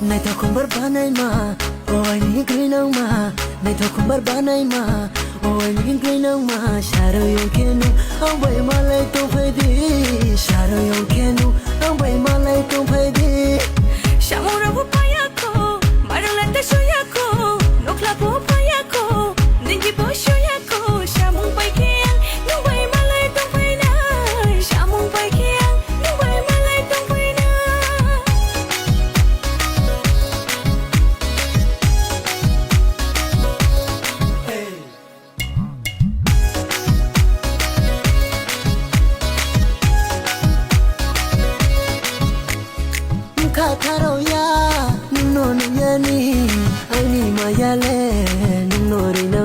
Nay to kumbar banai ma oi ni green ma Nay to kumbar banai ma oi ni green ma Sharo yon kenu away ma lai to phai di Sharo yon kenu away ma lai to phai di Shamura bu payako marulata shoyako nokla bu payako ningi bu shoyako shamung pai kiang nuwai malai tong pai na shamung pai kiang nuwai malai tong pai na Kha tharo ya no no ya ni ai ni ma ya le no no ri no